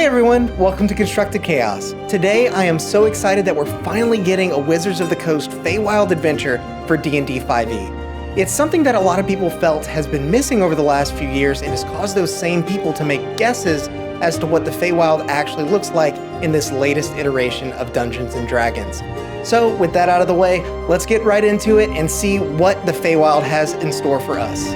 Hey everyone, welcome to Constructed Chaos. Today I am so excited that we're finally getting a Wizards of the Coast Feywild adventure for D&D 5e. It's something that a lot of people felt has been missing over the last few years and has caused those same people to make guesses as to what the Feywild actually looks like in this latest iteration of Dungeons & Dragons. So with that out of the way, let's get right into it and see what the Feywild has in store for us.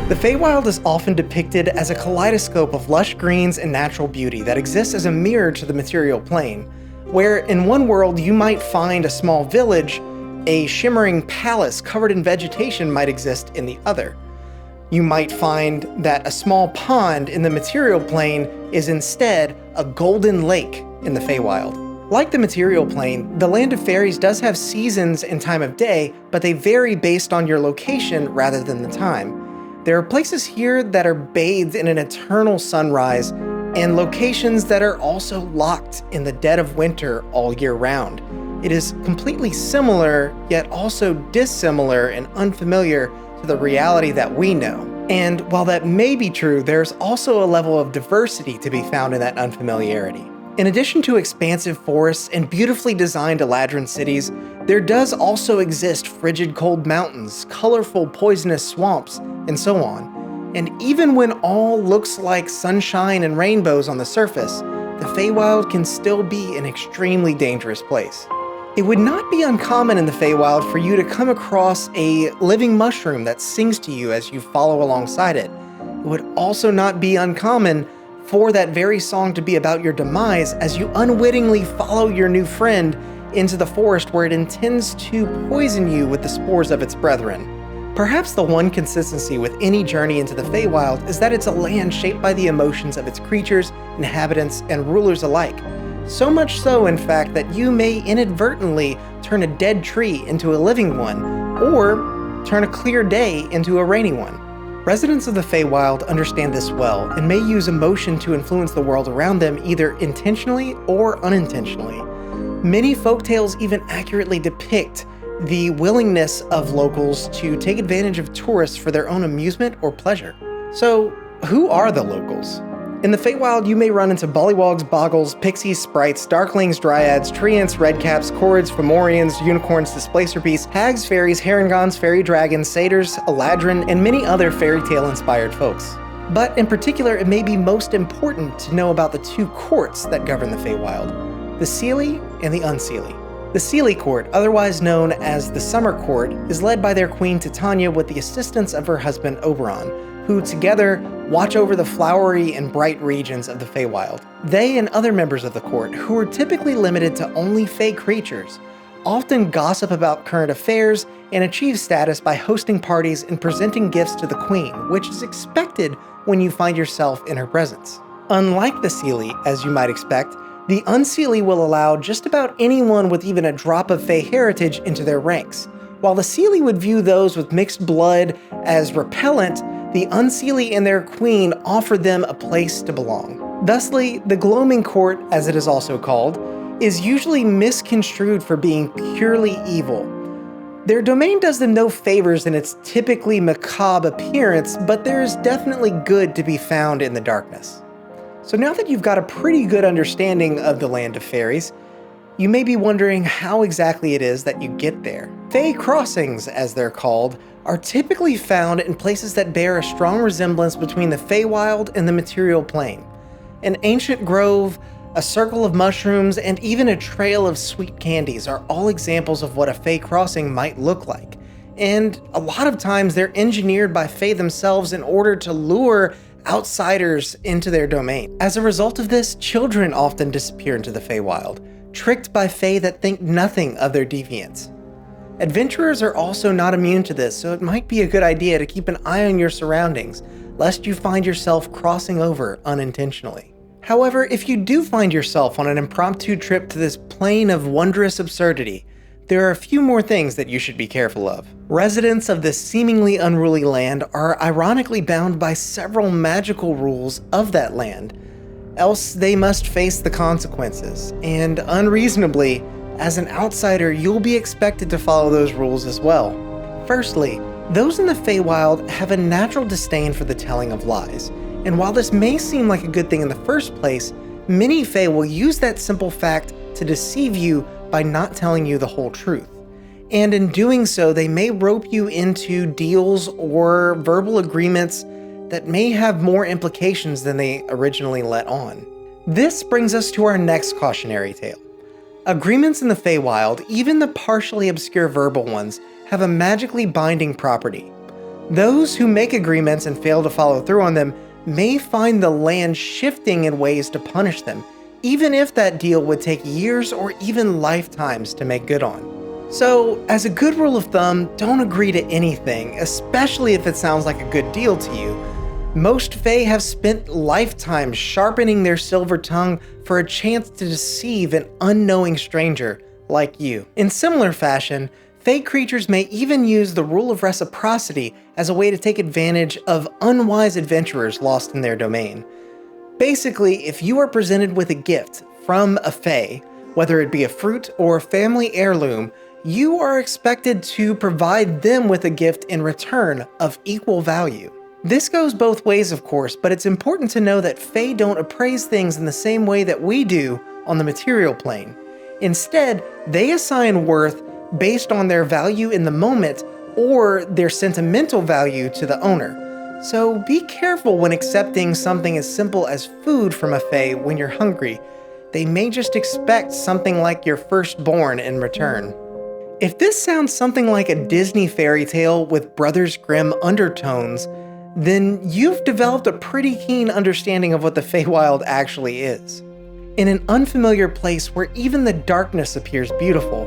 The Feywild is often depicted as a kaleidoscope of lush greens and natural beauty that exists as a mirror to the material plane, where in one world you might find a small village, a shimmering palace covered in vegetation might exist in the other. You might find that a small pond in the material plane is instead a golden lake in the Feywild. Like the material plane, the Land of Faries does have seasons and time of day, but they vary based on your location rather than the time. There are places here that are bathed in an eternal sunrise, and locations that are also locked in the dead of winter all year round. It is completely similar, yet also dissimilar and unfamiliar to the reality that we know. And while that may be true, there's also a level of diversity to be found in that unfamiliarity. In addition to expansive forests and beautifully designed Eladrin cities, there does also exist frigid cold mountains, colorful poisonous swamps, and so on. And even when all looks like sunshine and rainbows on the surface, the Feywild can still be an extremely dangerous place. It would not be uncommon in the Feywild for you to come across a living mushroom that sings to you as you follow alongside it. It would also not be uncommon for that very song to be about your demise as you unwittingly follow your new friend into the forest where it intends to poison you with the spores of its brethren. Perhaps the one consistency with any journey into the Feywild is that it's a land shaped by the emotions of its creatures, inhabitants, and rulers alike. So much so, in fact, that you may inadvertently turn a dead tree into a living one, or turn a clear day into a rainy one. Residents of the Feywild understand this well and may use emotion to influence the world around them either intentionally or unintentionally. Many folktales even accurately depict the willingness of locals to take advantage of tourists for their own amusement or pleasure. So, who are the locals? In the Feywild, you may run into Bullywogs, Boggles, Pixies, Sprites, Darklings, Dryads, Treants, Redcaps, Chords, Fomorians, Unicorns, Displacer Beasts, Hags, Fairies, Harengons, Fairy Dragons, Satyrs, Eladrin, and many other fairy tale-inspired folks. But in particular, it may be most important to know about the two courts that govern the Feywild, the Seelie and the Unseelie. The Seelie Court, otherwise known as the Summer Court, is led by their queen Titania with the assistance of her husband Oberon, who together watch over the flowery and bright regions of the Feywild. They and other members of the court, who are typically limited to only Fey creatures, often gossip about current affairs and achieve status by hosting parties and presenting gifts to the queen, which is expected when you find yourself in her presence. Unlike the Seelie, as you might expect, the Unseelie will allow just about anyone with even a drop of Fey heritage into their ranks. While the Seelie would view those with mixed blood as repellent, the Unseelie and their queen offer them a place to belong. Thusly, the Gloaming Court, as it is also called, is usually misconstrued for being purely evil. Their domain does them no favors in its typically macabre appearance, but there is definitely good to be found in the darkness. So now that you've got a pretty good understanding of the Land of Fairies, you may be wondering how exactly it is that you get there. Fey crossings, as they're called, are typically found in places that bear a strong resemblance between the Feywild and the material plane. An ancient grove, a circle of mushrooms, and even a trail of sweet candies are all examples of what a Fey crossing might look like. And a lot of times they're engineered by Fey themselves in order to lure outsiders into their domain. As a result of this, children often disappear into the Feywild, tricked by Fey that think nothing of their deviance. Adventurers are also not immune to this, so it might be a good idea to keep an eye on your surroundings, lest you find yourself crossing over unintentionally. However, if you do find yourself on an impromptu trip to this plane of wondrous absurdity, there are a few more things that you should be careful of. Residents of this seemingly unruly land are ironically bound by several magical rules of that land, else they must face the consequences, and unreasonably, as an outsider, you'll be expected to follow those rules as well. Firstly, Those in the Feywild have a natural disdain for the telling of lies, and while this may seem like a good thing in the first place, many Fey will use that simple fact to deceive you by not telling you the whole truth. And in doing so, they may rope you into deals or verbal agreements that may have more implications than they originally let on. This brings us to our next cautionary tale. Agreements in the Feywild, even the partially obscure verbal ones, have a magically binding property. Those who make agreements and fail to follow through on them may find the land shifting in ways to punish them, even if that deal would take years or even lifetimes to make good on. So, as a good rule of thumb, don't agree to anything, especially if it sounds like a good deal to you. Most Fey have spent lifetimes sharpening their silver tongue for a chance to deceive an unknowing stranger like you. In similar fashion, Fey creatures may even use the Rule of Reciprocity as a way to take advantage of unwise adventurers lost in their domain. Basically, if you are presented with a gift from a Fey, whether it be a fruit or a family heirloom, you are expected to provide them with a gift in return of equal value. This goes both ways, of course, but it's important to know that Fey don't appraise things in the same way that we do on the material plane. Instead, they assign worth based on their value in the moment or their sentimental value to the owner. So be careful when accepting something as simple as food from a Fey when you're hungry. They may just expect something like your firstborn in return. If this sounds something like a Disney fairy tale with Brothers Grimm undertones, then you've developed a pretty keen understanding of what the Feywild actually is. In an unfamiliar place where even the darkness appears beautiful,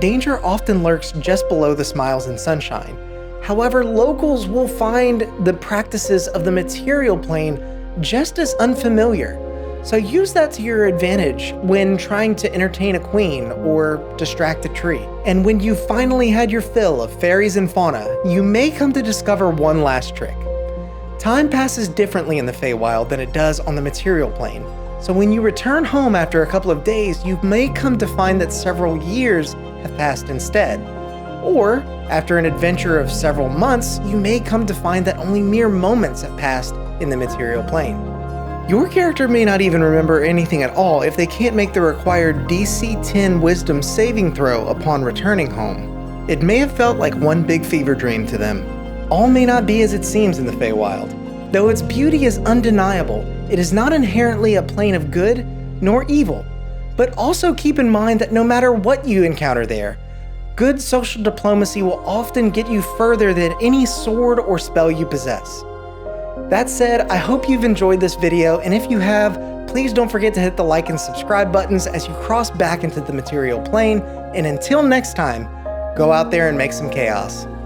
danger often lurks just below the smiles and sunshine. However, locals will find the practices of the material plane just as unfamiliar. So use that to your advantage when trying to entertain a queen or distract a tree. And when you've finally had your fill of fairies and fauna, you may come to discover one last trick. Time passes differently in the Feywild than it does on the material plane. So when you return home after a couple of days, you may come to find that several years have passed instead. Or, after an adventure of several months, you may come to find that only mere moments have passed in the material plane. Your character may not even remember anything at all if they can't make the required DC 10 Wisdom saving throw upon returning home. It may have felt like one big fever dream to them. All may not be as it seems in the Feywild. Though its beauty is undeniable, it is not inherently a plane of good nor evil. But also keep in mind that no matter what you encounter there, good social diplomacy will often get you further than any sword or spell you possess. That said, I hope you've enjoyed this video, and if you have, please don't forget to hit the like and subscribe buttons as you cross back into the material plane, and until next time, go out there and make some chaos.